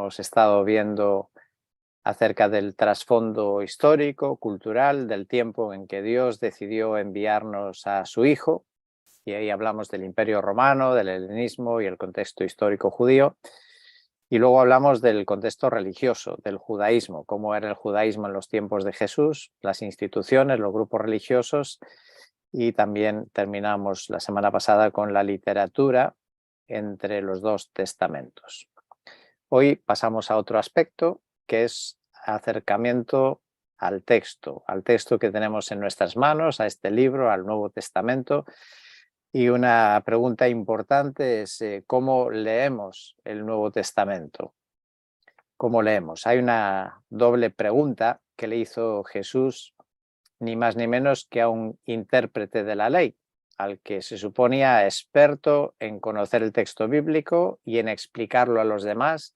Hemos estado viendo acerca del trasfondo histórico, cultural, del tiempo en que Dios decidió enviarnos a su Hijo, y ahí hablamos del Imperio Romano, del helenismo y el contexto histórico judío, y luego hablamos del contexto religioso, del judaísmo, cómo era el judaísmo en los tiempos de Jesús, las instituciones, los grupos religiosos, y también terminamos la semana pasada con la literatura entre los dos testamentos. Hoy pasamos a otro aspecto, que es acercamiento al texto que tenemos en nuestras manos, a este libro, al Nuevo Testamento. Y una pregunta importante es ¿cómo leemos el Nuevo Testamento? ¿Cómo leemos? Hay una doble pregunta que le hizo Jesús, ni más ni menos que a un intérprete de la ley, al que se suponía experto en conocer el texto bíblico y en explicarlo a los demás.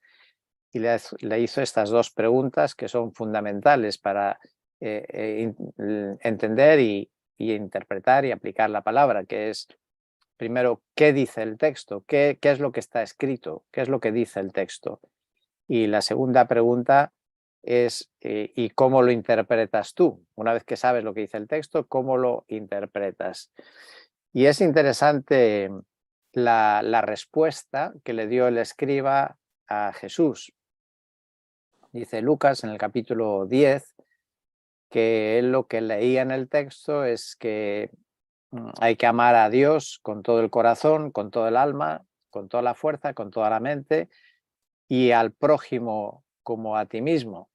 Y le hizo estas dos preguntas que son fundamentales para entender y interpretar y aplicar la palabra, que es, primero, ¿qué dice el texto? ¿Qué es lo que está escrito? ¿Qué es lo que dice el texto? Y la segunda pregunta es, ¿y cómo lo interpretas tú? Una vez que sabes lo que dice el texto, ¿cómo lo interpretas? Y es interesante la respuesta que le dio el escriba a Jesús. Dice Lucas en el capítulo 10 que él lo que leía en el texto es que hay que amar a Dios con todo el corazón, con todo el alma, con toda la fuerza, con toda la mente, y al prójimo como a ti mismo.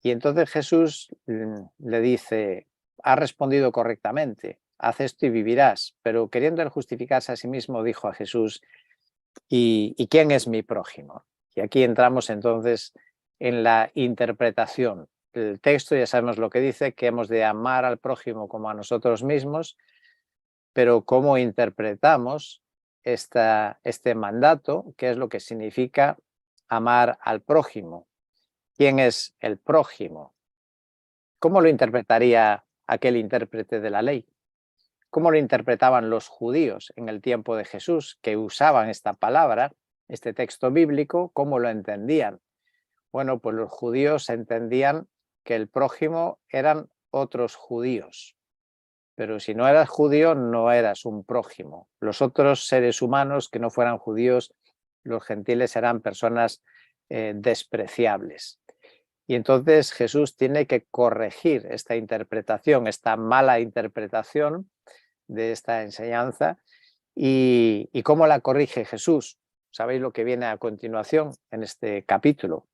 Y entonces Jesús le dice, has respondido correctamente, haz esto y vivirás. Pero queriendo él justificarse a sí mismo, dijo a Jesús, ¿y quién es mi prójimo? Y aquí entramos entonces en la interpretación. El texto ya sabemos lo que dice, que hemos de amar al prójimo como a nosotros mismos, pero ¿cómo interpretamos este mandato? ¿Qué es lo que significa amar al prójimo? ¿Quién es el prójimo? ¿Cómo lo interpretaría aquel intérprete de la ley? ¿Cómo lo interpretaban los judíos en el tiempo de Jesús, que usaban esta palabra, este texto bíblico? ¿Cómo lo entendían? Bueno, pues los judíos entendían que el prójimo eran otros judíos. Pero si no eras judío, no eras un prójimo. Los otros seres humanos que no fueran judíos, los gentiles, eran personas despreciables. Y entonces Jesús tiene que corregir esta interpretación, esta mala interpretación de esta enseñanza. ¿Y cómo la corrige Jesús? ¿Sabéis lo que viene a continuación en este capítulo?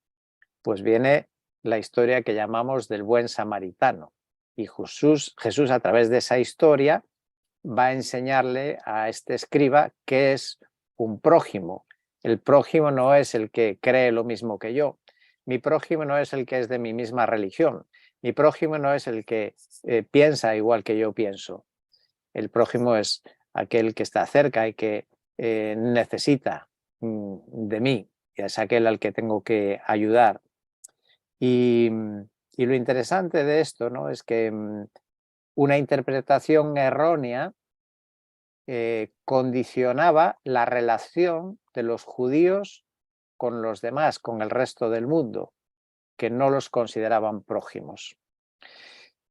Pues viene la historia que llamamos del buen samaritano. Y Jesús a través de esa historia va a enseñarle a este escriba qué es un prójimo. El prójimo no es el que cree lo mismo que yo. Mi prójimo no es el que es de mi misma religión. Mi prójimo no es el que piensa igual que yo pienso. El prójimo es aquel que está cerca y que necesita de mí. Y es aquel al que tengo que ayudar. Y lo interesante de esto, ¿no?, es que una interpretación errónea condicionaba la relación de los judíos con los demás, con el resto del mundo, que no los consideraban prójimos.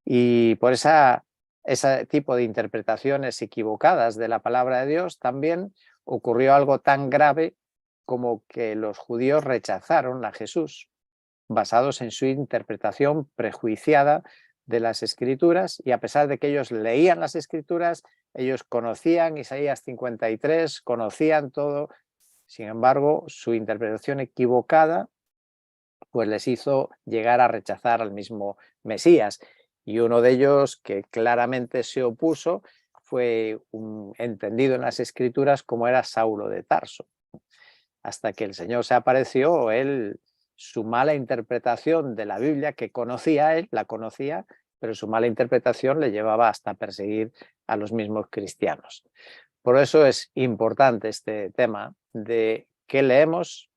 Y por ese tipo de interpretaciones equivocadas de la palabra de Dios también ocurrió algo tan grave como que los judíos rechazaron a Jesús, basados en su interpretación prejuiciada de las Escrituras, y a pesar de que ellos leían las Escrituras, ellos conocían Isaías 53, conocían todo, sin embargo, su interpretación equivocada pues les hizo llegar a rechazar al mismo Mesías. Y uno de ellos que claramente se opuso fue entendido en las Escrituras como era Saulo de Tarso. Hasta que el Señor se apareció, su mala interpretación de la Biblia, que conocía él, la conocía, pero su mala interpretación le llevaba hasta perseguir a los mismos cristianos. Por eso es importante este tema de qué leemos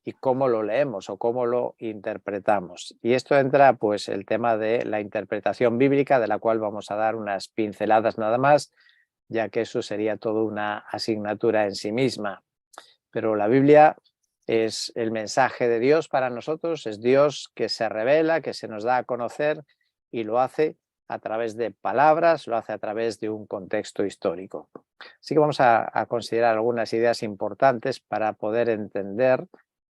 y cómo lo leemos o cómo lo interpretamos. Y esto entra pues el tema de la interpretación bíblica, de la cual vamos a dar unas pinceladas nada más, ya que eso sería toda una asignatura en sí misma. Pero la Biblia Es el mensaje de Dios para nosotros, es Dios que se revela, que se nos da a conocer y lo hace a través de palabras, lo hace a través de un contexto histórico. Así que vamos a considerar algunas ideas importantes para poder entender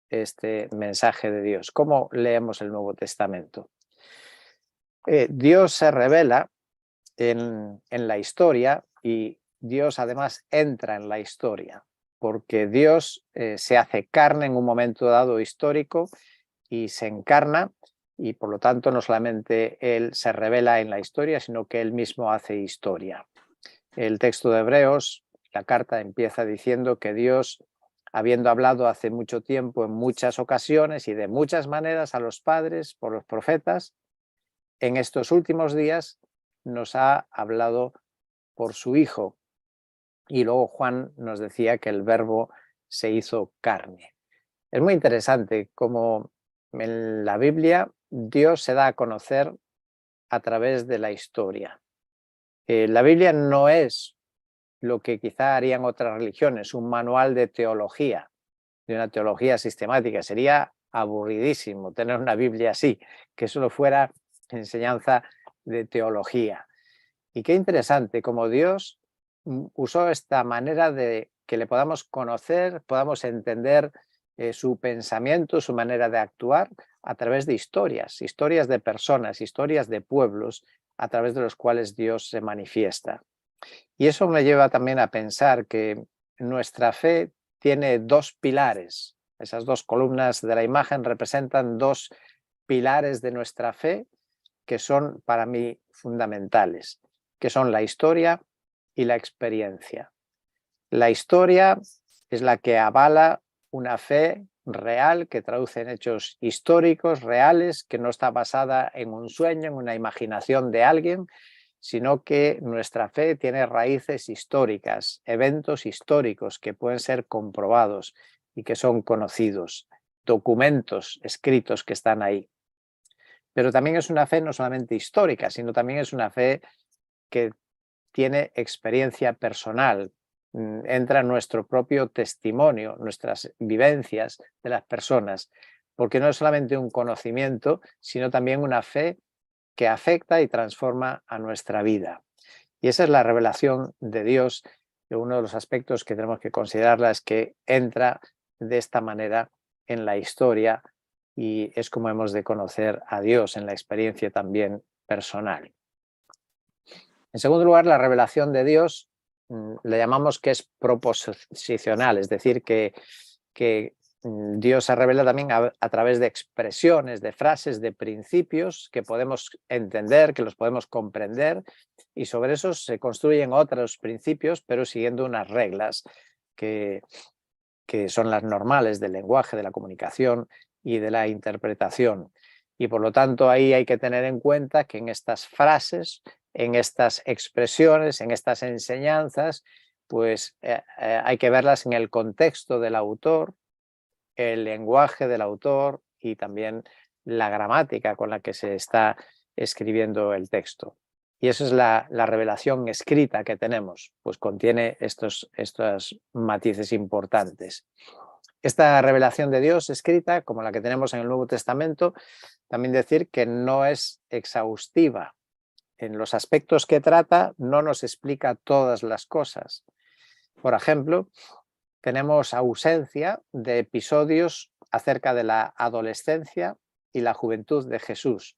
este mensaje de Dios. ¿Cómo leemos el Nuevo Testamento? Dios se revela en la historia y Dios además entra en la historia, porque Dios se hace carne en un momento dado histórico y se encarna, y por lo tanto no solamente Él se revela en la historia, sino que Él mismo hace historia. El texto de Hebreos, la carta empieza diciendo que Dios, habiendo hablado hace mucho tiempo en muchas ocasiones y de muchas maneras a los padres por los profetas, en estos últimos días nos ha hablado por su Hijo. Y luego Juan nos decía que el Verbo se hizo carne. Es muy interesante cómo en la Biblia Dios se da a conocer a través de la historia. La Biblia no es lo que quizá harían otras religiones, un manual de teología, de una teología sistemática. Sería aburridísimo tener una Biblia así, que solo fuera enseñanza de teología. Y qué interesante cómo Dios usó esta manera de que le podamos conocer, podamos entender su pensamiento, su manera de actuar a través de historias, historias de personas, historias de pueblos, a través de los cuales Dios se manifiesta. Y eso me lleva también a pensar que nuestra fe tiene dos pilares. Esas dos columnas de la imagen representan dos pilares de nuestra fe que son para mí fundamentales, que son la historia y la experiencia. La historia es la que avala una fe real, que traduce en hechos históricos, reales, que no está basada en un sueño, en una imaginación de alguien, sino que nuestra fe tiene raíces históricas, eventos históricos que pueden ser comprobados y que son conocidos, documentos escritos que están ahí. Pero también es una fe no solamente histórica, sino también es una fe que tiene experiencia personal, entra en nuestro propio testimonio, nuestras vivencias de las personas, porque no es solamente un conocimiento, sino también una fe que afecta y transforma a nuestra vida. Y esa es la revelación de Dios, y uno de los aspectos que tenemos que considerarla es que entra de esta manera en la historia y es como hemos de conocer a Dios en la experiencia también personal. En segundo lugar, la revelación de Dios le llamamos que es proposicional, es decir, que Dios se revela también a través de expresiones, de frases, de principios que podemos entender, que los podemos comprender, y sobre eso se construyen otros principios, pero siguiendo unas reglas que son las normales del lenguaje, de la comunicación y de la interpretación. Y por lo tanto ahí hay que tener en cuenta que en estas frases, en estas expresiones, en estas enseñanzas, pues hay que verlas en el contexto del autor, el lenguaje del autor y también la gramática con la que se está escribiendo el texto. Y eso es la revelación escrita que tenemos, pues contiene estos matices importantes. Esta revelación de Dios escrita, como la que tenemos en el Nuevo Testamento, también decir que no es exhaustiva. En los aspectos que trata no nos explica todas las cosas. Por ejemplo, tenemos ausencia de episodios acerca de la adolescencia y la juventud de Jesús.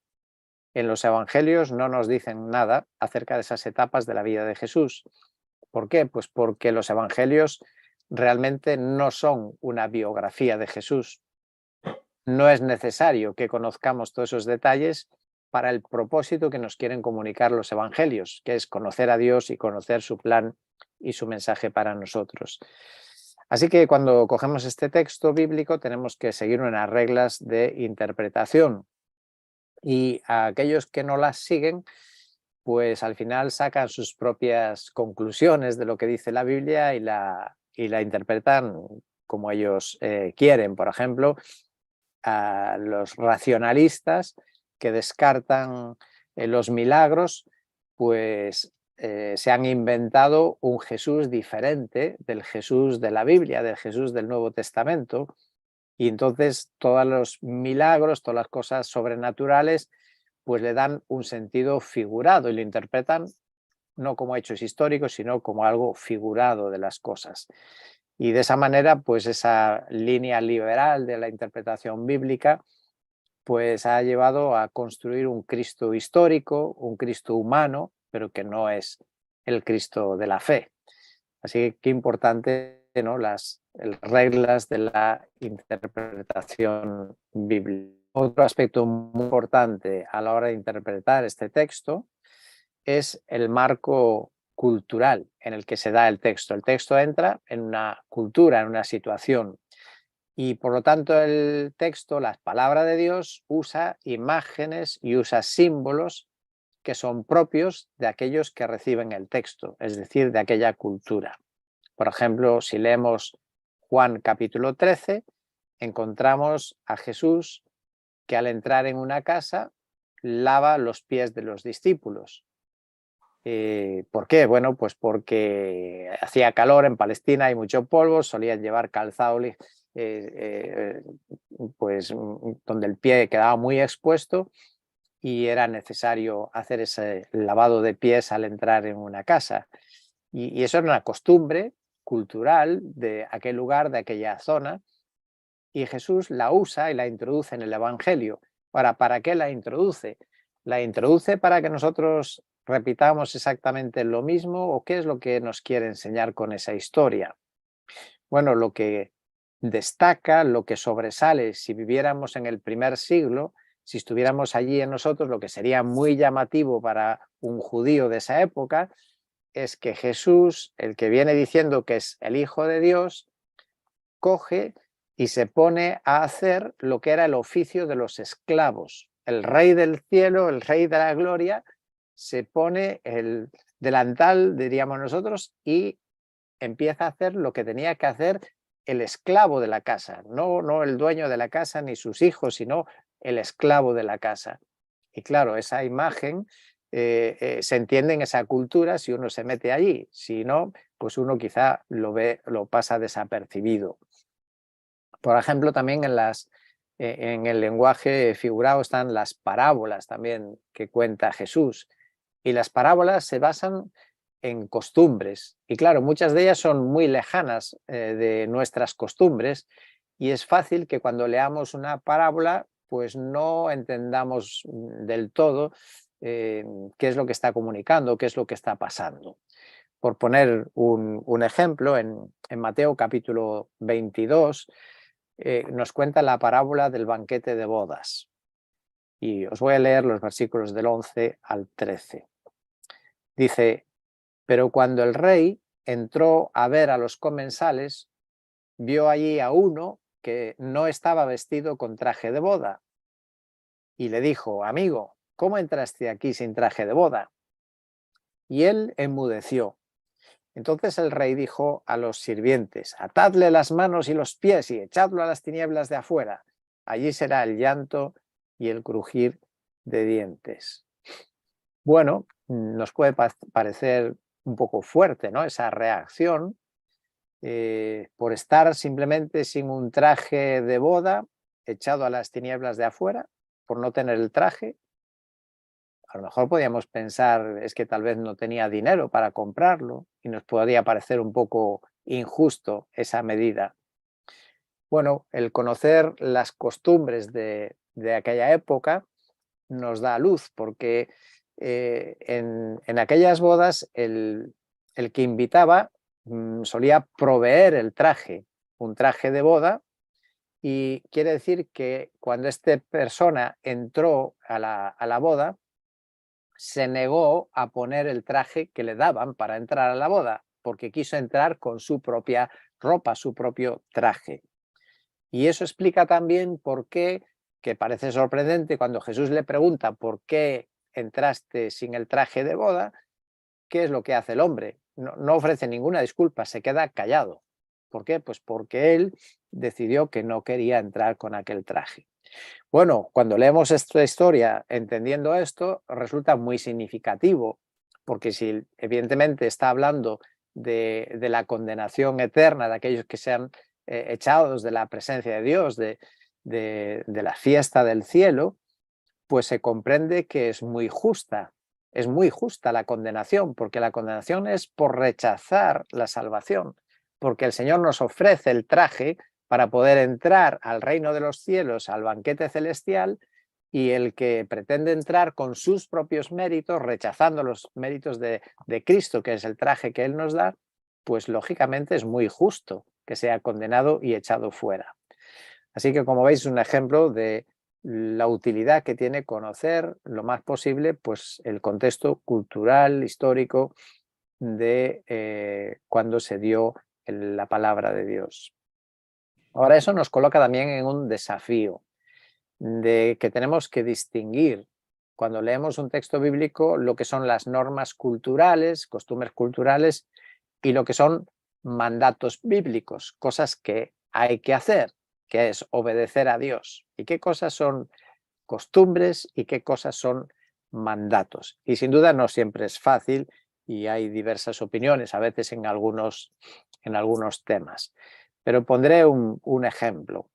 En los evangelios no nos dicen nada acerca de esas etapas de la vida de Jesús. ¿Por qué? Pues porque los evangelios realmente no son una biografía de Jesús. No es necesario que conozcamos todos esos detalles para el propósito que nos quieren comunicar los evangelios, que es conocer a Dios y conocer su plan y su mensaje para nosotros. Así que cuando cogemos este texto bíblico tenemos que seguir unas reglas de interpretación y a aquellos que no las siguen, pues al final sacan sus propias conclusiones de lo que dice la Biblia y la interpretan como ellos quieren. Por ejemplo, a los racionalistas que descartan los milagros, pues se han inventado un Jesús diferente del Jesús de la Biblia, del Jesús del Nuevo Testamento, Y entonces todos los milagros, todas las cosas sobrenaturales, pues le dan un sentido figurado y lo interpretan no como hechos históricos, sino como algo figurado de las cosas. Y de esa manera, pues esa línea liberal de la interpretación bíblica, pues ha llevado a construir un Cristo histórico, un Cristo humano, pero que no es el Cristo de la fe. Así que qué importante, ¿no?, las reglas de la interpretación bíblica. Otro aspecto muy importante a la hora de interpretar este texto es el marco cultural en el que se da el texto. El texto entra en una cultura, en una situación, y por lo tanto el texto, la palabra de Dios, usa imágenes y usa símbolos que son propios de aquellos que reciben el texto, es decir, de aquella cultura. Por ejemplo, si leemos Juan capítulo 13, encontramos a Jesús que al entrar en una casa lava los pies de los discípulos. ¿Por qué? Bueno, pues porque hacía calor en Palestina, hay mucho polvo, solían llevar calzado pues donde el pie quedaba muy expuesto y era necesario hacer ese lavado de pies al entrar en una casa. Y eso era una costumbre cultural de aquel lugar, de aquella zona, y Jesús la usa y la introduce en el Evangelio. Ahora, ¿para qué la introduce? ¿La introduce para que nosotros repitamos exactamente lo mismo o qué es lo que nos quiere enseñar con esa historia? Bueno, lo que destaca, lo que sobresale, si viviéramos en el primer siglo, si estuviéramos allí en nosotros, lo que sería muy llamativo para un judío de esa época, es que Jesús, el que viene diciendo que es el Hijo de Dios, coge y se pone a hacer lo que era el oficio de los esclavos. El Rey del cielo, el Rey de la gloria, se pone el delantal, diríamos nosotros, y empieza a hacer lo que tenía que hacer el esclavo de la casa, no el dueño de la casa ni sus hijos, sino el esclavo de la casa. Y claro, esa imagen se entiende en esa cultura si uno se mete allí, si no, pues uno quizá lo ve, lo pasa desapercibido. Por ejemplo, también en el lenguaje figurado están las parábolas también que cuenta Jesús. Y las parábolas se basan en costumbres. Y claro, muchas de ellas son muy lejanas de nuestras costumbres y es fácil que cuando leamos una parábola pues no entendamos del todo qué es lo que está comunicando, qué es lo que está pasando. Por poner un ejemplo, en Mateo capítulo 22 nos cuenta la parábola del banquete de bodas. Y os voy a leer los versículos del 11 al 13. Dice: pero cuando el rey entró a ver a los comensales, vio allí a uno que no estaba vestido con traje de boda y le dijo: amigo, ¿cómo entraste aquí sin traje de boda? Y él enmudeció. Entonces el rey dijo a los sirvientes: atadle las manos y los pies y echadlo a las tinieblas de afuera. Allí será el llanto y el crujir de dientes. Bueno, nos puede parecer un poco fuerte, ¿no?, esa reacción por estar simplemente sin un traje de boda, echado a las tinieblas de afuera, por no tener el traje. A lo mejor podríamos pensar es que tal vez no tenía dinero para comprarlo y nos podría parecer un poco injusto esa medida. Bueno, el conocer las costumbres de aquella época nos da luz, porque en aquellas bodas el que invitaba solía proveer el traje, un traje de boda, y quiere decir que cuando esta persona entró a la boda, se negó a poner el traje que le daban para entrar a la boda, porque quiso entrar con su propia ropa, su propio traje. Y eso explica también por qué, que parece sorprendente, cuando Jesús le pregunta por qué entraste sin el traje de boda, ¿qué es lo que hace el hombre? No ofrece ninguna disculpa, se queda callado. ¿Por qué? Pues porque él decidió que no quería entrar con aquel traje. Bueno, cuando leemos esta historia entendiendo esto, resulta muy significativo, porque si evidentemente está hablando de la condenación eterna de aquellos que sean echados de la presencia de Dios, de la fiesta del cielo, pues se comprende que es muy justa la condenación, porque la condenación es por rechazar la salvación, porque el Señor nos ofrece el traje para poder entrar al reino de los cielos, al banquete celestial, y el que pretende entrar con sus propios méritos, rechazando los méritos de Cristo, que es el traje que Él nos da, pues lógicamente es muy justo que sea condenado y echado fuera. Así que, como veis, es un ejemplo de la utilidad que tiene conocer lo más posible pues, el contexto cultural, histórico de cuando se dio la palabra de Dios. Ahora, eso nos coloca también en un desafío de que tenemos que distinguir cuando leemos un texto bíblico lo que son las normas culturales, costumbres culturales, y lo que son mandatos bíblicos, cosas que hay que hacer, que es obedecer a Dios. ¿Y qué cosas son costumbres y qué cosas son mandatos? Y sin duda no siempre es fácil y hay diversas opiniones, a veces en algunos temas. Pero pondré un ejemplo.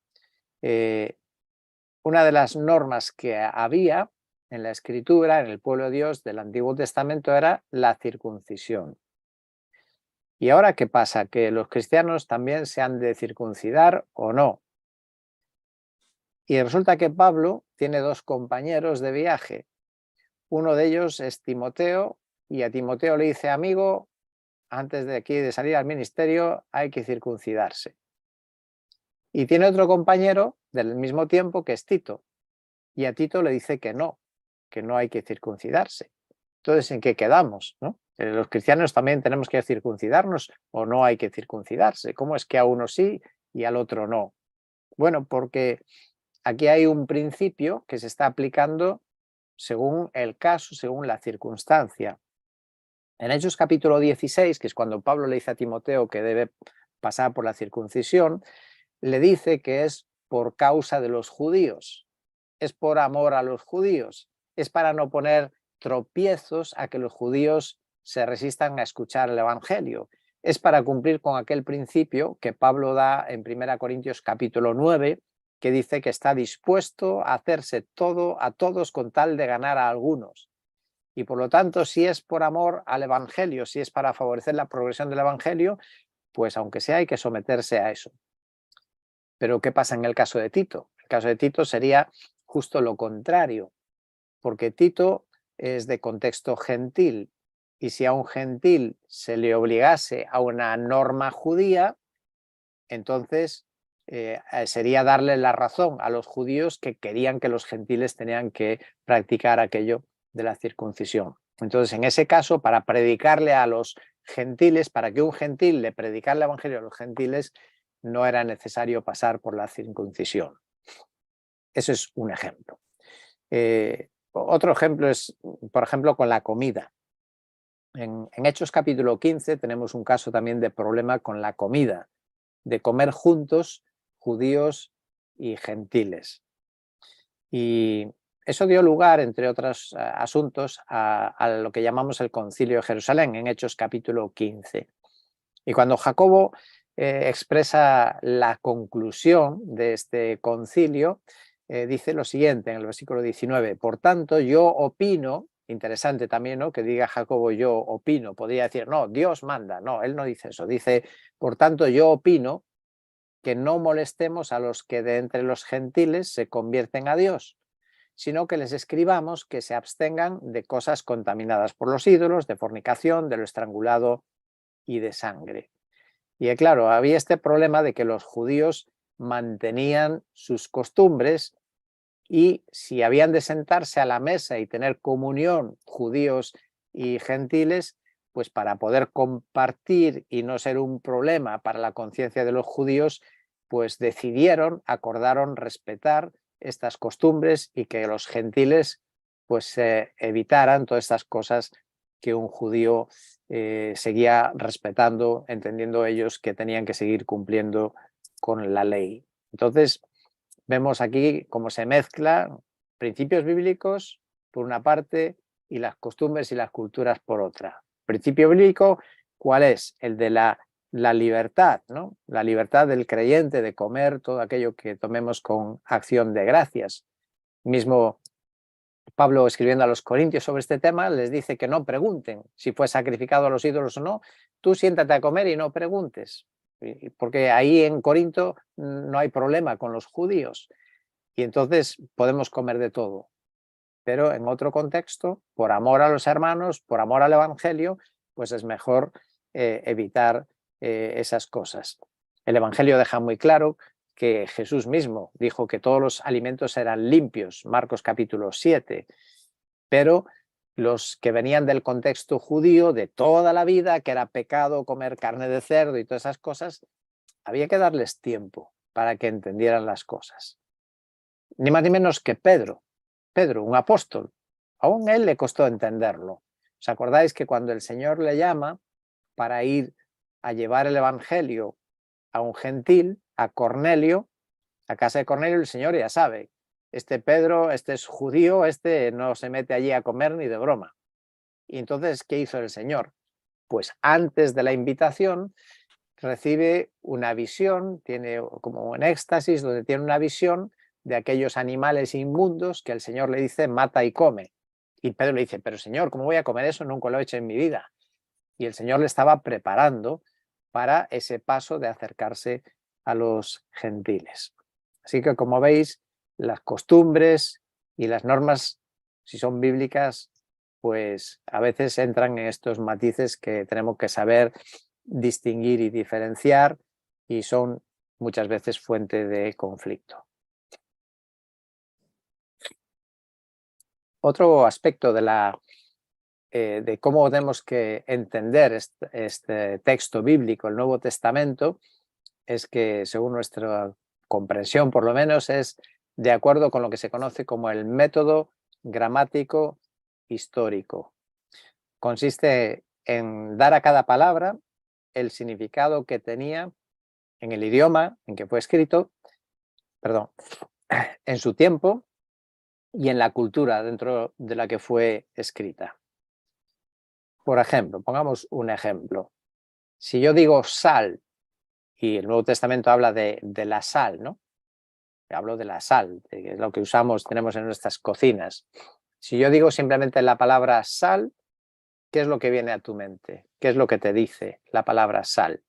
Una de las normas que había en la Escritura, en el pueblo de Dios del Antiguo Testamento, era la circuncisión. ¿Y ahora qué pasa? ¿Que los cristianos también se han de circuncidar o no? Y resulta que Pablo tiene dos compañeros de viaje. Uno de ellos es Timoteo, y a Timoteo le dice: amigo, antes de aquí de salir al ministerio hay que circuncidarse. Y tiene otro compañero del mismo tiempo que es Tito, y a Tito le dice que no hay que circuncidarse. Entonces, ¿en qué quedamos, no? ¿Los cristianos también tenemos que circuncidarnos o no hay que circuncidarse? ¿Cómo es que a uno sí y al otro no? Bueno, porque aquí hay un principio que se está aplicando según el caso, según la circunstancia. En Hechos capítulo 16, que es cuando Pablo le dice a Timoteo que debe pasar por la circuncisión, le dice que es por causa de los judíos, es por amor a los judíos, es para no poner tropiezos a que los judíos se resistan a escuchar el Evangelio. Es para cumplir con aquel principio que Pablo da en 1 Corintios capítulo 9, que dice que está dispuesto a hacerse todo a todos con tal de ganar a algunos. Y por lo tanto, si es por amor al Evangelio, si es para favorecer la progresión del Evangelio, pues aunque sea hay que someterse a eso. Pero ¿qué pasa en el caso de Tito? El caso de Tito sería justo lo contrario, porque Tito es de contexto gentil, y si a un gentil se le obligase a una norma judía, entonces sería darle la razón a los judíos que querían que los gentiles tenían que practicar aquello de la circuncisión. Entonces, en ese caso, para predicarle a los gentiles, para que un gentil le predicara el evangelio a los gentiles, no era necesario pasar por la circuncisión. Eso es un ejemplo. Otro ejemplo es, por ejemplo, con la comida. En Hechos capítulo 15 tenemos un caso también de problema con la comida, de comer juntos judíos y gentiles. Y eso dio lugar, entre otros asuntos, a lo que llamamos el Concilio de Jerusalén, en Hechos capítulo 15. Y cuando Jacobo expresa la conclusión de este concilio, dice lo siguiente en el versículo 19: por tanto, yo opino, interesante también, ¿no?, que diga Jacobo yo opino, podría decir no, Dios manda, no, él no dice eso, dice por tanto yo opino que no molestemos a los que de entre los gentiles se convierten a Dios, sino que les escribamos que se abstengan de cosas contaminadas por los ídolos, de fornicación, de lo estrangulado y de sangre. Y claro, había este problema de que los judíos mantenían sus costumbres, y si habían de sentarse a la mesa y tener comunión judíos y gentiles, pues para poder compartir y no ser un problema para la conciencia de los judíos, pues acordaron respetar estas costumbres y que los gentiles pues evitaran todas estas cosas que un judío seguía respetando, entendiendo ellos que tenían que seguir cumpliendo con la ley. Entonces, vemos aquí cómo se mezclan principios bíblicos por una parte y las costumbres y las culturas por otra. Principio bíblico, ¿cuál es? El de la la libertad, ¿no? La libertad del creyente de comer todo aquello que tomemos con acción de gracias. Mismo Pablo, escribiendo a los corintios sobre este tema, les dice que no pregunten si fue sacrificado a los ídolos o no. Tú siéntate a comer y no preguntes, porque ahí en Corinto no hay problema con los judíos y entonces podemos comer de todo. Pero en otro contexto, por amor a los hermanos, por amor al Evangelio, pues es mejor evitar esas cosas. El Evangelio deja muy claro que Jesús mismo dijo que todos los alimentos eran limpios, Marcos capítulo 7, pero los que venían del contexto judío de toda la vida, que era pecado comer carne de cerdo y todas esas cosas, había que darles tiempo para que entendieran las cosas. Ni más ni menos que Pedro, un apóstol, aún él le costó entenderlo. ¿Os acordáis que cuando el Señor le llama para ir a llevar el Evangelio a un gentil, a Cornelio, a casa de Cornelio, el Señor ya sabe, este Pedro, este es judío, este no se mete allí a comer ni de broma. Y entonces, ¿qué hizo el Señor? Pues antes de la invitación recibe una visión, tiene como un éxtasis donde tiene una visión de aquellos animales inmundos que el Señor le dice mata y come. Y Pedro le dice, pero Señor, ¿cómo voy a comer eso? Nunca lo he hecho en mi vida. Y el Señor le estaba preparando para ese paso de acercarse a los gentiles. Así que, como veis, las costumbres y las normas, si son bíblicas, pues a veces entran en estos matices que tenemos que saber distinguir y diferenciar y son muchas veces fuente de conflicto. Otro aspecto de cómo tenemos que entender este texto bíblico, el Nuevo Testamento, es que, según nuestra comprensión por lo menos, es de acuerdo con lo que se conoce como el método gramático histórico. Consiste en dar a cada palabra el significado que tenía en el idioma en que fue escrito, en su tiempo y en la cultura dentro de la que fue escrita. Por ejemplo, pongamos un ejemplo. Si yo digo sal, y el Nuevo Testamento habla de la sal, ¿no? Hablo de la sal, que es lo que usamos, tenemos en nuestras cocinas. Si yo digo simplemente la palabra sal, ¿qué es lo que viene a tu mente? ¿Qué es lo que te dice la palabra sal?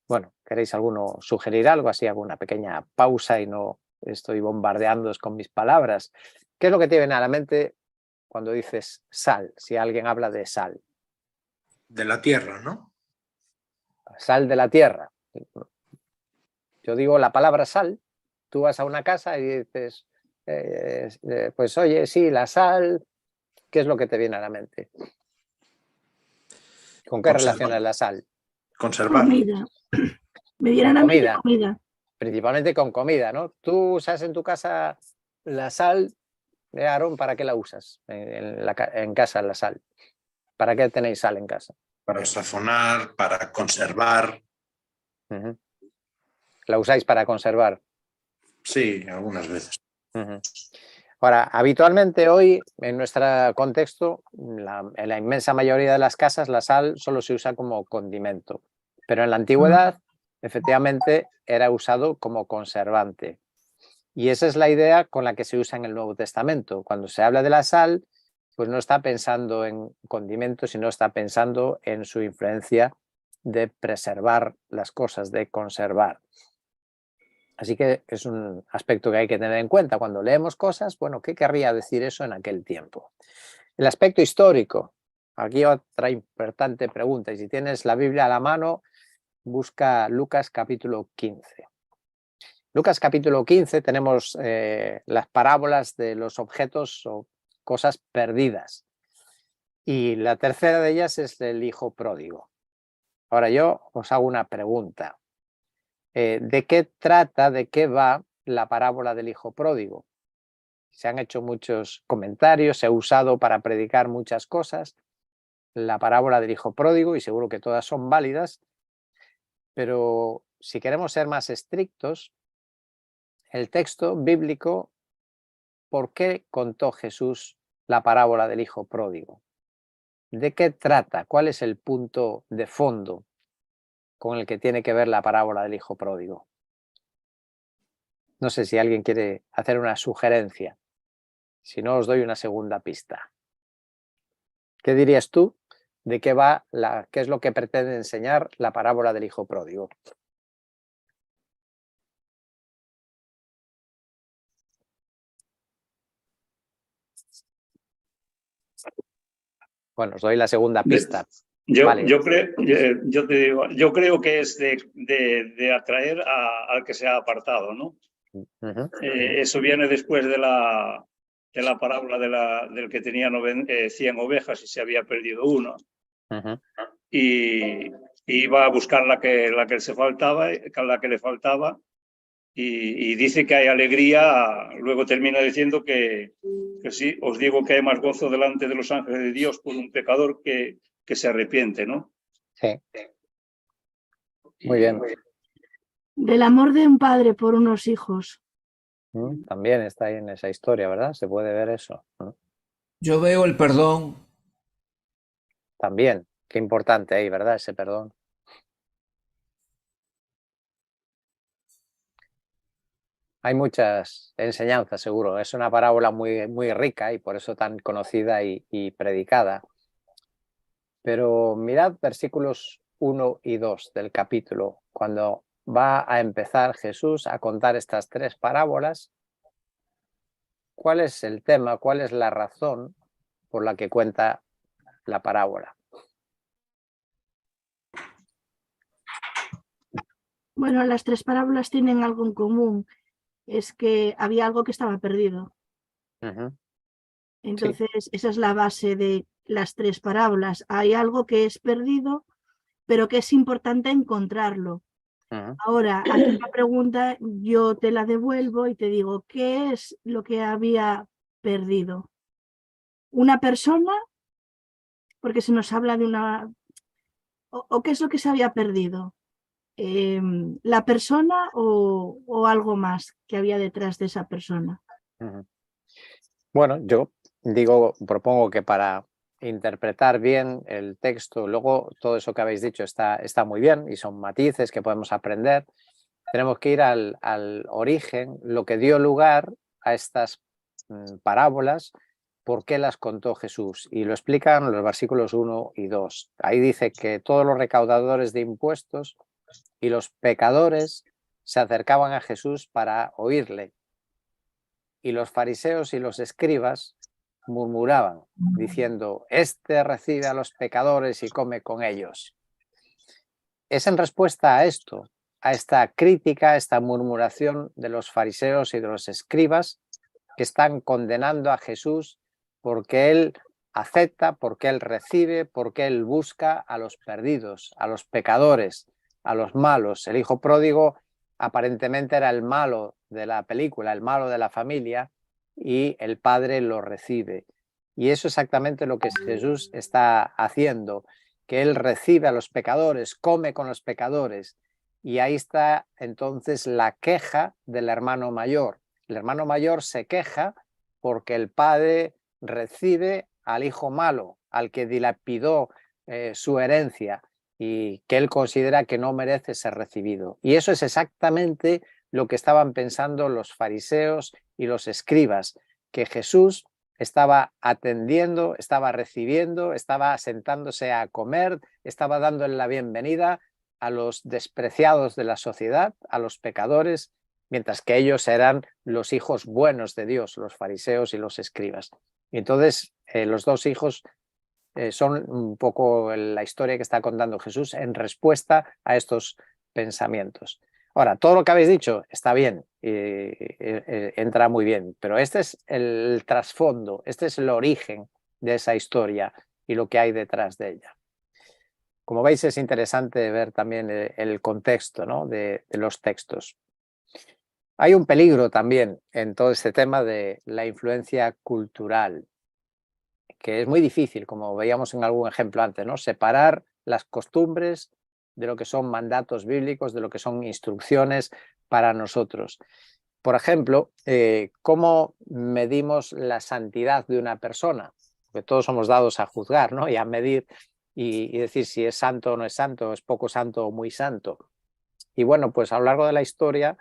Bueno, ¿queréis alguno sugerir algo? Así hago una pequeña pausa y no estoy bombardeándoos con mis palabras. ¿Qué es lo que te viene a la mente cuando dices sal? Si alguien habla de sal. De la tierra, ¿no? Sal de la tierra. Yo digo la palabra sal, tú vas a una casa y dices, pues oye, sí, la sal, ¿qué es lo que te viene a la mente? ¿Con qué relacionas la sal? Conservar. Comida. Me viene a la mente comida. Principalmente con comida, ¿no? Tú usas en tu casa la sal, Aarón, ¿para qué la usas en casa la sal? ¿Para qué tenéis sal en casa? Para sazonar, para conservar. ¿La usáis para conservar? Sí, algunas veces. Ahora, habitualmente hoy, en nuestro contexto, en la inmensa mayoría de las casas, la sal solo se usa como condimento. Pero en la antigüedad, efectivamente, era usado como conservante. Y esa es la idea con la que se usa en el Nuevo Testamento. Cuando se habla de la sal, pues no está pensando en condimentos, sino está pensando en su influencia de preservar las cosas, de conservar. Así que es un aspecto que hay que tener en cuenta. Cuando leemos cosas, bueno, ¿qué querría decir eso en aquel tiempo? El aspecto histórico. Aquí otra importante pregunta. Y si tienes la Biblia a la mano, busca Lucas capítulo 15. Lucas capítulo 15 tenemos las parábolas de los objetos o cosas perdidas. Y la tercera de ellas es el hijo pródigo. Ahora yo os hago una pregunta. ¿De qué trata, de qué va la parábola del hijo pródigo? Se han hecho muchos comentarios, se ha usado para predicar muchas cosas, la parábola del hijo pródigo, y seguro que todas son válidas, pero si queremos ser más estrictos, el texto bíblico, ¿por qué contó Jesús la parábola del hijo pródigo? ¿De qué trata? ¿Cuál es el punto de fondo con el que tiene que ver la parábola del hijo pródigo? No sé si alguien quiere hacer una sugerencia. Si no, os doy una segunda pista. ¿Qué dirías tú de qué va qué es lo que pretende enseñar la parábola del hijo pródigo? Bueno, os doy la segunda pista. Vale. Yo te digo, yo creo que es de atraer al que se ha apartado, ¿no? Eso viene después de la parábola del que tenía 100 ovejas y se había perdido una. Y iba a buscar la que le faltaba, y dice que hay alegría. Luego termina diciendo que sí, os digo que hay más gozo delante de los ángeles de Dios por un pecador que se arrepiente, ¿no? Sí. Muy bien. Del amor de un padre por unos hijos. También está ahí en esa historia, ¿verdad? Se puede ver eso. Yo veo el perdón. También, qué importante ahí, ¿verdad? Ese perdón. Hay muchas enseñanzas, seguro. Es una parábola muy, muy rica y por eso tan conocida y predicada. Pero mirad versículos 1 y 2 del capítulo, cuando va a empezar Jesús a contar estas 3 parábolas. ¿Cuál es el tema, cuál es la razón por la que cuenta la parábola? Bueno, las 3 parábolas tienen algo en común. Es que había algo que estaba perdido. Entonces, sí, esa es la base de las 3 parábolas. Hay algo que es perdido, pero que es importante encontrarlo. Ahora, aquí la pregunta yo te la devuelvo y te digo, ¿qué es lo que había perdido? ¿Una persona? Porque se nos habla de una... ¿O qué es lo que se había perdido? ¿La persona o algo más que había detrás de esa persona? Bueno, yo propongo que para interpretar bien el texto, luego todo eso que habéis dicho está muy bien y son matices que podemos aprender. Tenemos que ir al origen, lo que dio lugar a estas parábolas, por qué las contó Jesús. Y lo explican los versículos 1 y 2. Ahí dice que todos los recaudadores de impuestos y los pecadores se acercaban a Jesús para oírle. Y los fariseos y los escribas murmuraban, diciendo, este recibe a los pecadores y come con ellos. Es en respuesta a esto, a esta crítica, a esta murmuración de los fariseos y de los escribas, que están condenando a Jesús porque él acepta, porque él recibe, porque él busca a los perdidos, a los pecadores, a los malos. El hijo pródigo aparentemente era el malo de la película, el malo de la familia, y el padre lo recibe. Y eso es exactamente lo que Jesús está haciendo, que él recibe a los pecadores, come con los pecadores. Y ahí está entonces la queja del hermano mayor. El hermano mayor se queja porque el padre recibe al hijo malo, al que dilapidó su herencia y que él considera que no merece ser recibido. Y eso es exactamente lo que estaban pensando los fariseos y los escribas, que Jesús estaba atendiendo, estaba recibiendo, estaba sentándose a comer, estaba dándole la bienvenida a los despreciados de la sociedad, a los pecadores, mientras que ellos eran los hijos buenos de Dios, los fariseos y los escribas. Y entonces los dos hijos son un poco la historia que está contando Jesús en respuesta a estos pensamientos. Ahora, todo lo que habéis dicho está bien, entra muy bien, pero este es el trasfondo, este es el origen de esa historia y lo que hay detrás de ella. Como veis, es interesante ver también el contexto, ¿no?, de los textos. Hay un peligro también en todo este tema de la influencia cultural, que es muy difícil, como veíamos en algún ejemplo antes, ¿no?, separar las costumbres de lo que son mandatos bíblicos, de lo que son instrucciones para nosotros. Por ejemplo, ¿cómo medimos la santidad de una persona? Porque todos somos dados a juzgar, ¿no?, y a medir y decir si es santo o no es santo, es poco santo o muy santo. Y bueno, pues a lo largo de la historia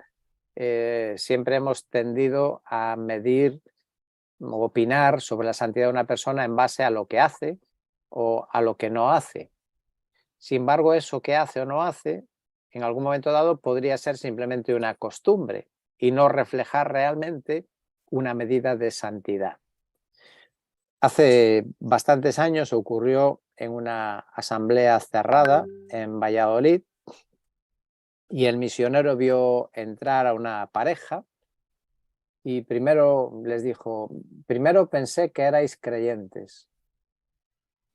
siempre hemos tendido a medir o opinar sobre la santidad de una persona en base a lo que hace o a lo que no hace. Sin embargo, eso que hace o no hace, en algún momento dado podría ser simplemente una costumbre y no reflejar realmente una medida de santidad. Hace bastantes años ocurrió en una asamblea cerrada en Valladolid y el misionero vio entrar a una pareja y primero les dijo, primero pensé que erais creyentes,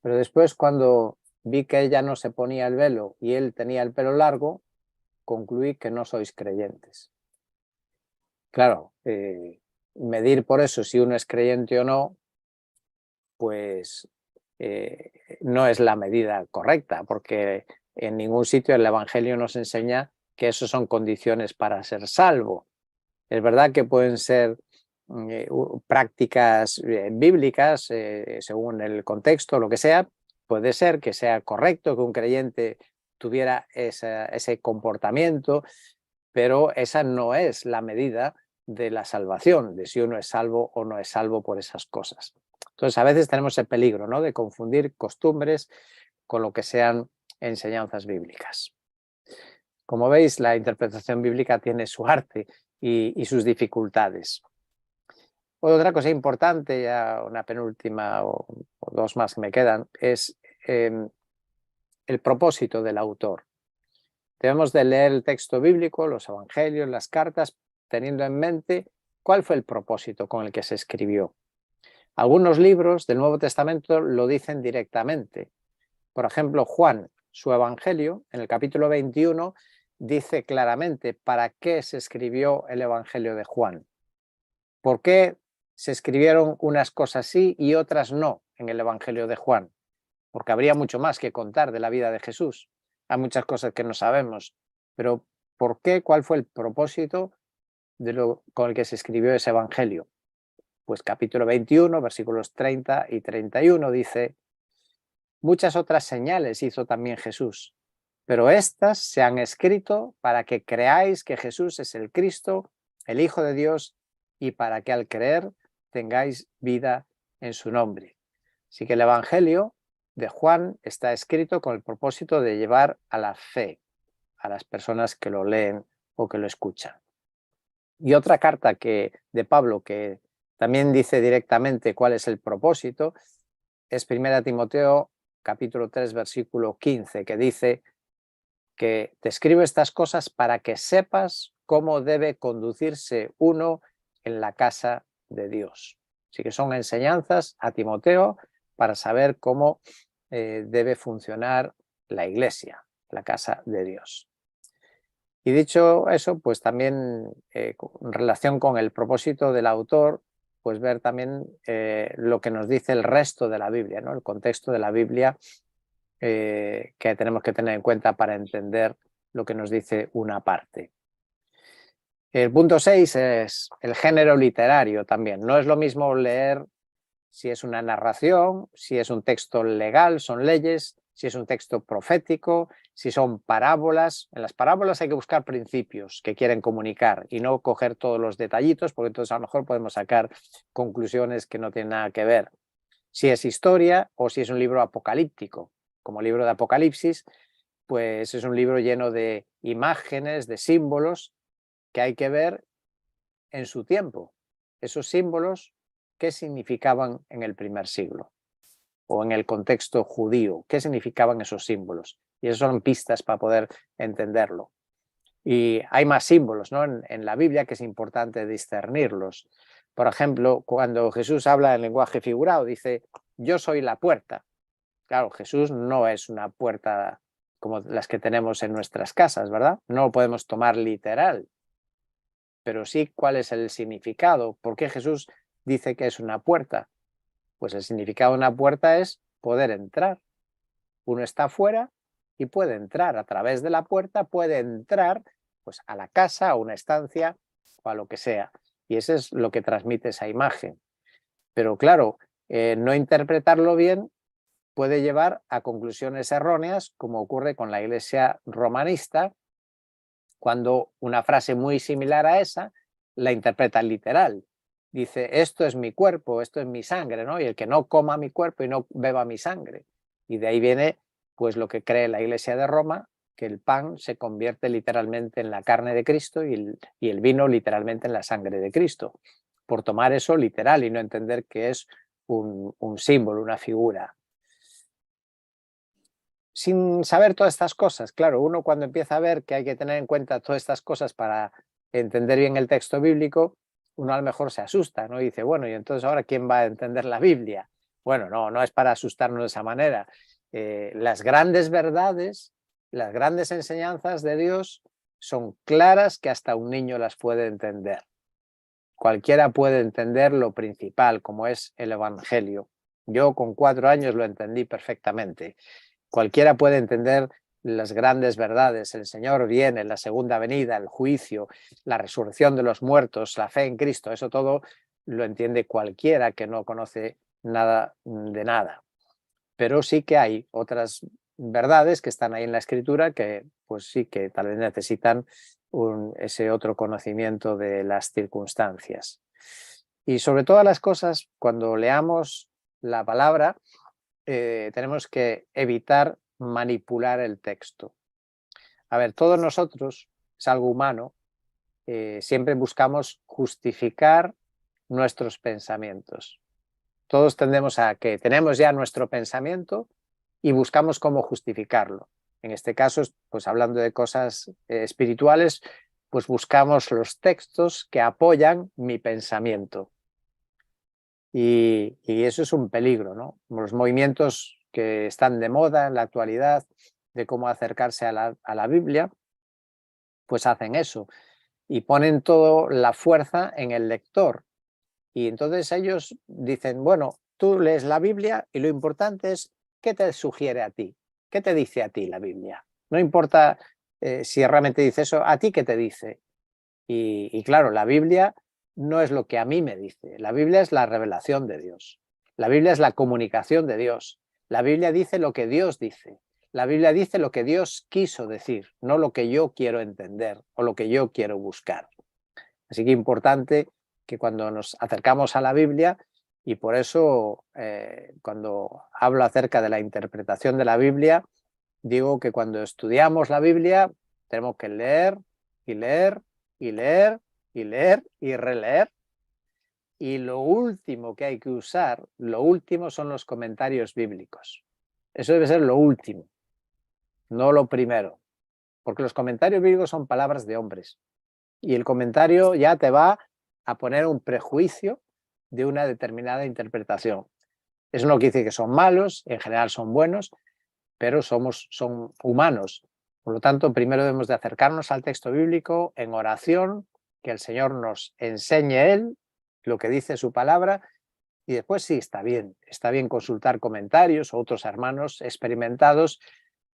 pero después cuando vi que ella no se ponía el velo y él tenía el pelo largo, concluí que no sois creyentes. Claro, medir por eso si uno es creyente o no, pues no es la medida correcta, porque en ningún sitio el Evangelio nos enseña que eso son condiciones para ser salvo. Es verdad que pueden ser prácticas bíblicas, según el contexto, lo que sea, puede ser que sea correcto que un creyente tuviera ese comportamiento, pero esa no es la medida de la salvación, de si uno es salvo o no es salvo por esas cosas. Entonces, a veces tenemos el peligro, ¿no?, de confundir costumbres con lo que sean enseñanzas bíblicas. Como veis, la interpretación bíblica tiene su arte y sus dificultades. Otra cosa importante, ya una penúltima o dos más que me quedan, es el propósito del autor. Debemos de leer el texto bíblico, los evangelios, las cartas, teniendo en mente cuál fue el propósito con el que se escribió. Algunos libros del Nuevo Testamento lo dicen directamente. Por ejemplo, Juan, su evangelio, en el capítulo 21, dice claramente para qué se escribió el evangelio de Juan. ¿Por qué se escribieron unas cosas sí y otras no en el evangelio de Juan? Porque habría mucho más que contar de la vida de Jesús. Hay muchas cosas que no sabemos, pero ¿por qué? ¿Cuál fue el propósito con el que se escribió ese evangelio? Pues capítulo 21, versículos 30 y 31 dice: muchas otras señales hizo también Jesús, pero estas se han escrito para que creáis que Jesús es el Cristo, el Hijo de Dios, y para que al creer tengáis vida en su nombre. Así que el evangelio de Juan está escrito con el propósito de llevar a la fe a las personas que lo leen o que lo escuchan. Y otra carta de Pablo que también dice directamente cuál es el propósito es 1 Timoteo capítulo 3 versículo 15, que dice que te escribo estas cosas para que sepas cómo debe conducirse uno en la casa de Dios. Así que son enseñanzas a Timoteo para saber cómo debe funcionar la iglesia, la casa de Dios. Y dicho eso, pues también en relación con el propósito del autor, pues ver también lo que nos dice el resto de la Biblia, ¿no? El contexto de la Biblia que tenemos que tener en cuenta para entender lo que nos dice una parte. El punto 6 es el género literario también. No es lo mismo leer si es una narración, si es un texto legal, son leyes, si es un texto profético, si son parábolas. En las parábolas hay que buscar principios que quieren comunicar y no coger todos los detallitos, porque entonces a lo mejor podemos sacar conclusiones que no tienen nada que ver. Si es historia o si es un libro apocalíptico, como el libro de Apocalipsis, pues es un libro lleno de imágenes, de símbolos que hay que ver en su tiempo. Esos símbolos, ¿qué significaban en el primer siglo? O en el contexto judío, ¿qué significaban esos símbolos? Y esas son pistas para poder entenderlo. Y hay más símbolos, ¿no?, en la Biblia que es importante discernirlos. Por ejemplo, cuando Jesús habla en lenguaje figurado, dice, yo soy la puerta. Claro, Jesús no es una puerta como las que tenemos en nuestras casas, ¿verdad? No lo podemos tomar literal. Pero sí, ¿cuál es el significado? ¿Por qué Jesús dice que es una puerta? Pues el significado de una puerta es poder entrar. Uno está afuera y puede entrar. A través de la puerta puede entrar pues, a la casa, a una estancia o a lo que sea. Y eso es lo que transmite esa imagen. Pero claro, no interpretarlo bien puede llevar a conclusiones erróneas, como ocurre con la Iglesia romanista, cuando una frase muy similar a esa la interpreta literal. Dice, esto es mi cuerpo, esto es mi sangre, ¿no? Y el que no coma mi cuerpo y no beba mi sangre. Y de ahí viene pues lo que cree la Iglesia de Roma, que el pan se convierte literalmente en la carne de Cristo y el vino literalmente en la sangre de Cristo, por tomar eso literal y no entender que es un símbolo, una figura. Sin saber todas estas cosas, claro, uno cuando empieza a ver que hay que tener en cuenta todas estas cosas para entender bien el texto bíblico, uno a lo mejor se asusta, ¿no? Y dice, bueno, ¿y entonces ahora quién va a entender la Biblia? Bueno, no es para asustarnos de esa manera. Las grandes verdades, las grandes enseñanzas de Dios son claras que hasta un niño las puede entender. Cualquiera puede entender lo principal, como es el Evangelio. Yo con 4 años lo entendí perfectamente. Cualquiera puede entender las grandes verdades. El Señor viene, la segunda venida, el juicio, la resurrección de los muertos, la fe en Cristo. Eso todo lo entiende cualquiera que no conoce nada de nada. Pero sí que hay otras verdades que están ahí en la Escritura que pues sí que tal vez necesitan ese otro conocimiento de las circunstancias. Y sobre todas las cosas, cuando leamos la palabra, tenemos que evitar manipular el texto. A ver, todos nosotros, es algo humano, siempre buscamos justificar nuestros pensamientos. Todos tendemos a que tenemos ya nuestro pensamiento y buscamos cómo justificarlo. En este caso, pues hablando de cosas espirituales, pues buscamos los textos que apoyan mi pensamiento. Y eso es un peligro, ¿no? Los movimientos que están de moda en la actualidad de cómo acercarse a la Biblia, pues hacen eso y ponen toda la fuerza en el lector. Y entonces ellos dicen, bueno, tú lees la Biblia y lo importante es qué te sugiere a ti, qué te dice a ti la Biblia. No importa si realmente dice eso, a ti qué te dice. Y claro, la Biblia no es lo que a mí me dice. La Biblia es la revelación de Dios. La Biblia es la comunicación de Dios. La Biblia dice lo que Dios dice. La Biblia dice lo que Dios quiso decir, no lo que yo quiero entender o lo que yo quiero buscar. Así que es importante que cuando nos acercamos a la Biblia, y por eso cuando hablo acerca de la interpretación de la Biblia, digo que cuando estudiamos la Biblia tenemos que leer y leer y leer y leer y releer. Y lo último que hay que usar, lo último son los comentarios bíblicos. Eso debe ser lo último, no lo primero. Porque los comentarios bíblicos son palabras de hombres. Y el comentario ya te va a poner un prejuicio de una determinada interpretación. Eso no quiere decir que son malos, en general son buenos, pero son humanos. Por lo tanto, primero debemos de acercarnos al texto bíblico en oración, que el Señor nos enseñe Él lo que dice su palabra, y después sí, está bien consultar comentarios o otros hermanos experimentados,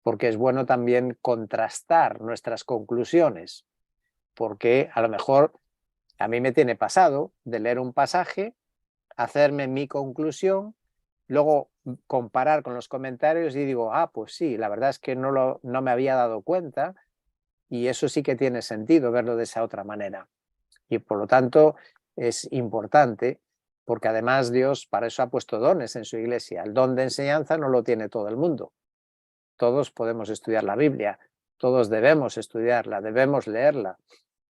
porque es bueno también contrastar nuestras conclusiones, porque a lo mejor a mí me tiene pasado de leer un pasaje, hacerme mi conclusión, luego comparar con los comentarios y digo, pues sí, la verdad es que no me había dado cuenta y eso sí que tiene sentido verlo de esa otra manera. Y por lo tanto es importante porque además Dios para eso ha puesto dones en su iglesia. El don de enseñanza no lo tiene todo el mundo. Todos podemos estudiar la Biblia, todos debemos estudiarla, debemos leerla,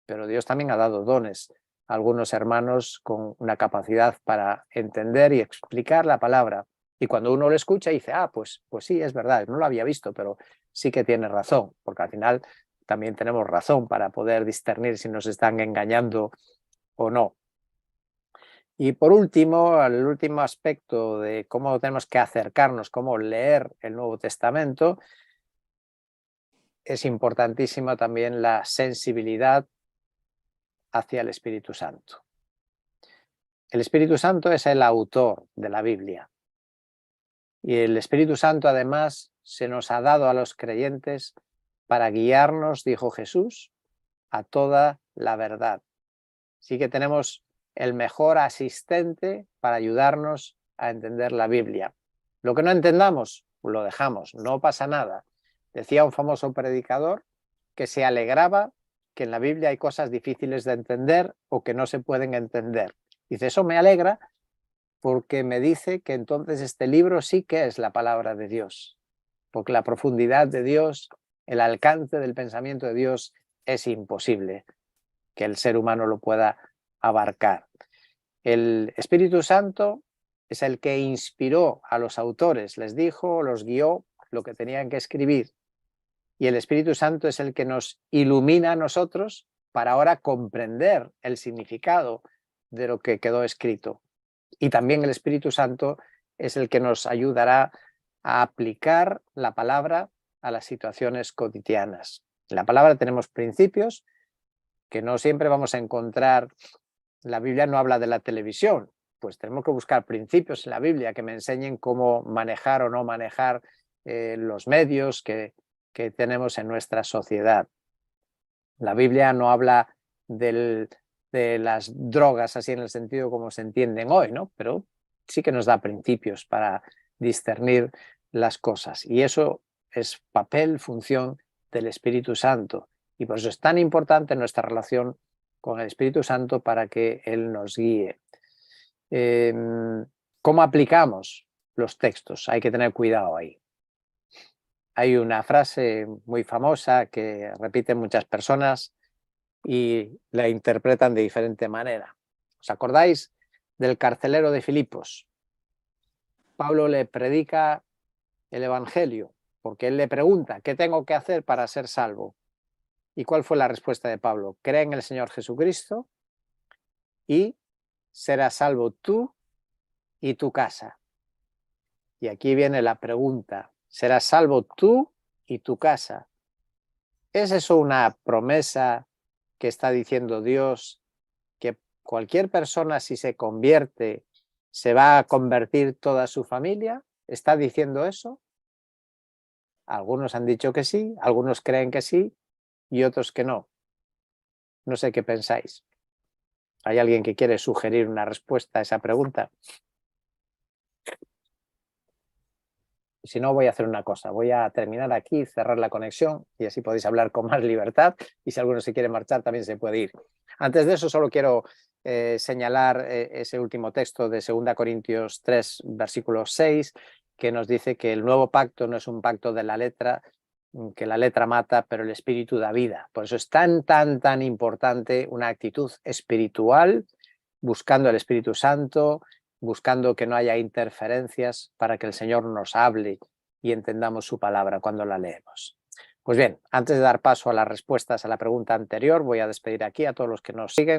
pero Dios también ha dado dones a algunos hermanos con una capacidad para entender y explicar la palabra. Y cuando uno lo escucha dice, pues sí, es verdad, no lo había visto, pero sí que tiene razón, porque al final también tenemos razón para poder discernir si nos están engañando o no. Y por último, el último aspecto de cómo tenemos que acercarnos, cómo leer el Nuevo Testamento, es importantísima también la sensibilidad hacia el Espíritu Santo. El Espíritu Santo es el autor de la Biblia. Y el Espíritu Santo además se nos ha dado a los creyentes para guiarnos, dijo Jesús, a toda la verdad. Así que tenemos el mejor asistente para ayudarnos a entender la Biblia. Lo que no entendamos, lo dejamos, no pasa nada. Decía un famoso predicador que se alegraba que en la Biblia hay cosas difíciles de entender o que no se pueden entender. Dice, eso me alegra porque me dice que entonces este libro sí que es la palabra de Dios, porque la profundidad de Dios, el alcance del pensamiento de Dios es imposible que el ser humano lo pueda abarcar. El Espíritu Santo es el que inspiró a los autores, les dijo, los guió lo que tenían que escribir. Y el Espíritu Santo es el que nos ilumina a nosotros para ahora comprender el significado de lo que quedó escrito. Y también el Espíritu Santo es el que nos ayudará a aplicar la palabra a las situaciones cotidianas. En la palabra tenemos principios que no siempre vamos a encontrar. La Biblia no habla de la televisión, pues tenemos que buscar principios en la Biblia que me enseñen cómo manejar o no manejar los medios que tenemos en nuestra sociedad. La Biblia no habla de las drogas así en el sentido como se entienden hoy, ¿no? Pero sí que nos da principios para discernir las cosas. Y eso es papel, función del Espíritu Santo. Y por eso es tan importante nuestra relación con el Espíritu Santo para que Él nos guíe. ¿Cómo aplicamos los textos? Hay que tener cuidado ahí. Hay una frase muy famosa que repiten muchas personas y la interpretan de diferente manera. ¿Os acordáis del carcelero de Filipos? Pablo le predica el Evangelio porque él le pregunta, ¿qué tengo que hacer para ser salvo? ¿Y cuál fue la respuesta de Pablo? Cree en el Señor Jesucristo y serás salvo tú y tu casa. Y aquí viene la pregunta, ¿serás salvo tú y tu casa? ¿Es eso una promesa que está diciendo Dios, que cualquier persona si se convierte, se va a convertir toda su familia? ¿Está diciendo eso? Algunos han dicho que sí, algunos creen que sí y otros que no. No sé qué pensáis. ¿Hay alguien que quiere sugerir una respuesta a esa pregunta? Si no, voy a hacer una cosa. Voy a terminar aquí, cerrar la conexión y así podéis hablar con más libertad. Y si alguno se quiere marchar, también se puede ir. Antes de eso, solo quiero señalar ese último texto de 2 Corintios 3, versículo 6, que nos dice que el nuevo pacto no es un pacto de la letra, que la letra mata, pero el espíritu da vida. Por eso es tan importante una actitud espiritual, buscando el Espíritu Santo, buscando que no haya interferencias para que el Señor nos hable y entendamos su palabra cuando la leemos. Pues bien, antes de dar paso a las respuestas a la pregunta anterior, voy a despedir aquí a todos los que nos siguen.